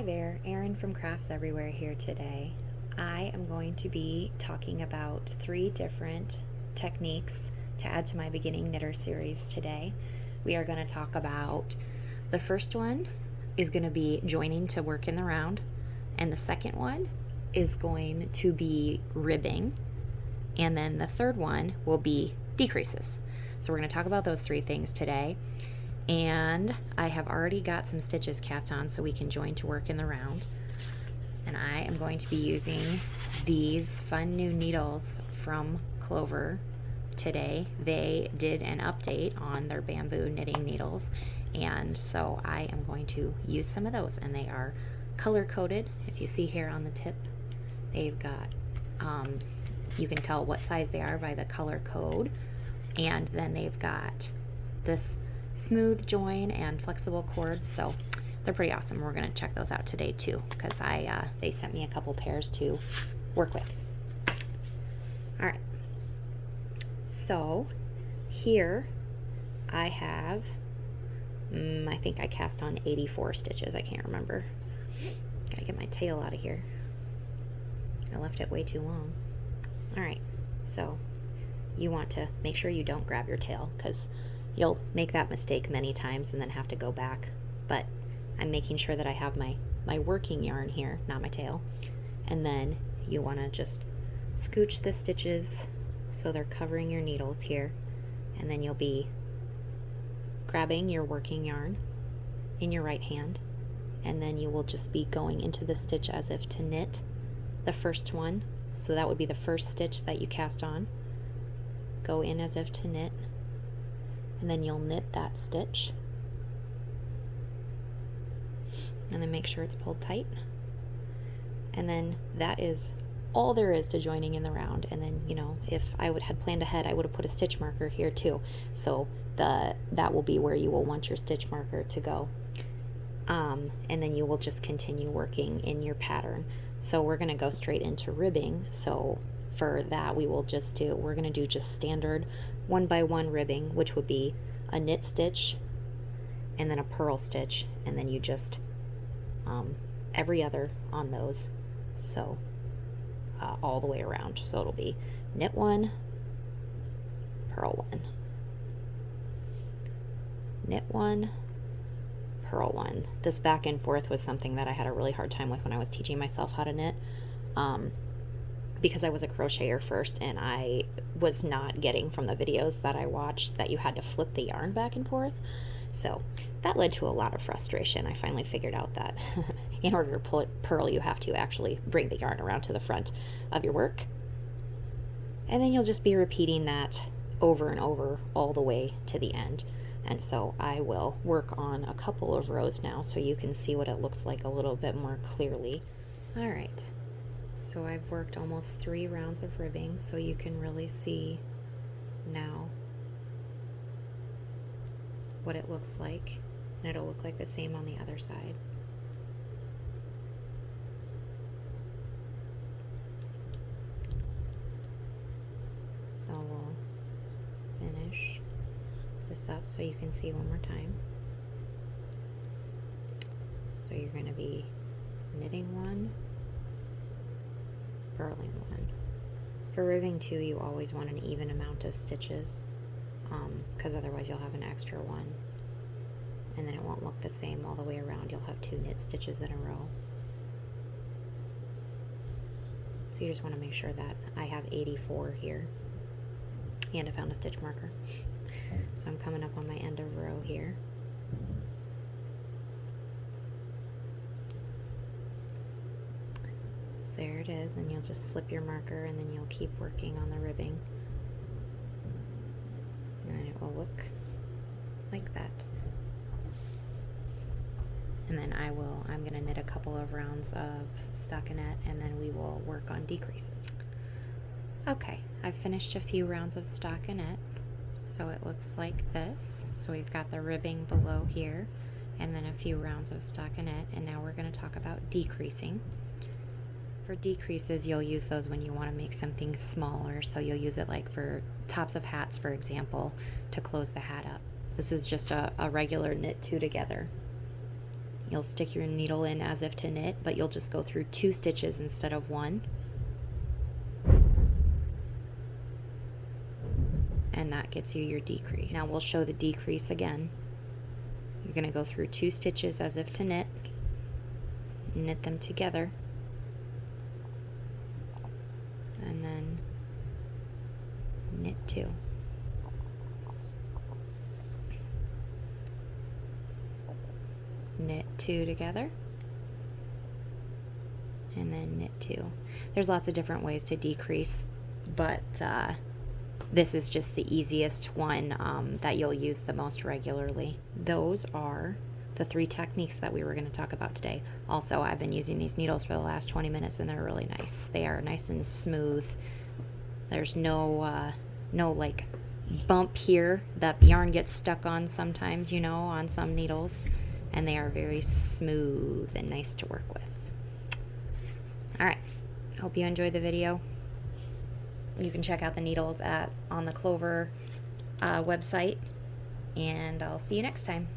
Hi there, Erin from Crafts Everywhere here today. I am going to be talking about 3 different techniques to add to my beginning knitter series today. We are going to talk about the first one is going to be joining to work in the round, and the second one is going to be ribbing, and then the third one will be decreases. So we're going to talk about those 3 things today. And I have already got some stitches cast on so we can join to work in the round. And I am going to be using these fun new needles from Clover today. They did an update on their bamboo knitting needles, and so I am going to use some of those, and they are color coded. If you see here on the tip, they've got you can tell what size they are by the color code, and then they've got this smooth join and flexible cords, so they're pretty awesome. We're going to check those out today too, because they sent me a couple pairs to work with. All right, so here I have I think I cast on 84 stitches. I can't remember. Gotta get my tail out of here. I left it way too long. All right, so you want to make sure you don't grab your tail, because you'll make that mistake many times and then have to go back. But I'm making sure that I have my working yarn here, not my tail. And then you want to just scooch the stitches so they're covering your needles here. And then you'll be grabbing your working yarn in your right hand. And then you will just be going into the stitch as if to knit the first one. So that would be the first stitch that you cast on. Go in as if to knit. And then you'll knit that stitch, and then make sure it's pulled tight. And then that is all there is to joining in the round. And then, you know, if I had planned ahead, I would have put a stitch marker here too, so that will be where you will want your stitch marker to go. And then you will just continue working in your pattern. So we're going to go straight into ribbing. So for that, we're going to do just standard 1x1 ribbing, which would be a knit stitch and then a purl stitch, and then you just every other on those, so all the way around. So it'll be knit 1, purl 1, knit 1, purl 1. This back and forth was something that I had a really hard time with when I was teaching myself how to knit. Because I was a crocheter first, and I was not getting from the videos that I watched that you had to flip the yarn back and forth. So that led to a lot of frustration. I finally figured out that in order to pull it purl, you have to actually bring the yarn around to the front of your work. And then you'll just be repeating that over and over all the way to the end. And so I will work on a couple of rows now so you can see what it looks like a little bit more clearly. All right. So I've worked almost 3 rounds of ribbing, so you can really see now what it looks like, and it'll look like the same on the other side. So we'll finish this up so you can see one more time. So you're going to be knitting 1, purling 1. For ribbing too, you always want an even amount of stitches, because otherwise you'll have an extra one, and then it won't look the same all the way around. You'll have 2 knit stitches in a row. So you just want to make sure that I have 84 here, and I found a stitch marker. So I'm coming up on my end of row here. There it is, and you'll just slip your marker, and then you'll keep working on the ribbing, and it will look like that. And then I'm going to knit a couple of rounds of stockinette, and then we will work on decreases. Okay, I've finished a few rounds of stockinette, so it looks like this. So we've got the ribbing below here, and then a few rounds of stockinette, and now we're going to talk about decreasing. For decreases, you'll use those when you want to make something smaller, so you'll use it like for tops of hats, for example, to close the hat up. This is just a regular knit 2 together. You'll stick your needle in as if to knit, but you'll just go through 2 stitches instead of 1. And that gets you your decrease. Now we'll show the decrease again. You're going to go through 2 stitches as if to knit them together, and then knit 2. Knit 2 together, and then knit 2. There's lots of different ways to decrease, but this is just the easiest one that you'll use the most regularly. Those are the 3 techniques that we were going to talk about today. Also, I've been using these needles for the last 20 minutes and they're really nice. They are nice and smooth. There's no like bump here that the yarn gets stuck on sometimes, you know, on some needles. And they are very smooth and nice to work with. All right, hope you enjoyed the video. You can check out the needles on the Clover website, and I'll see you next time.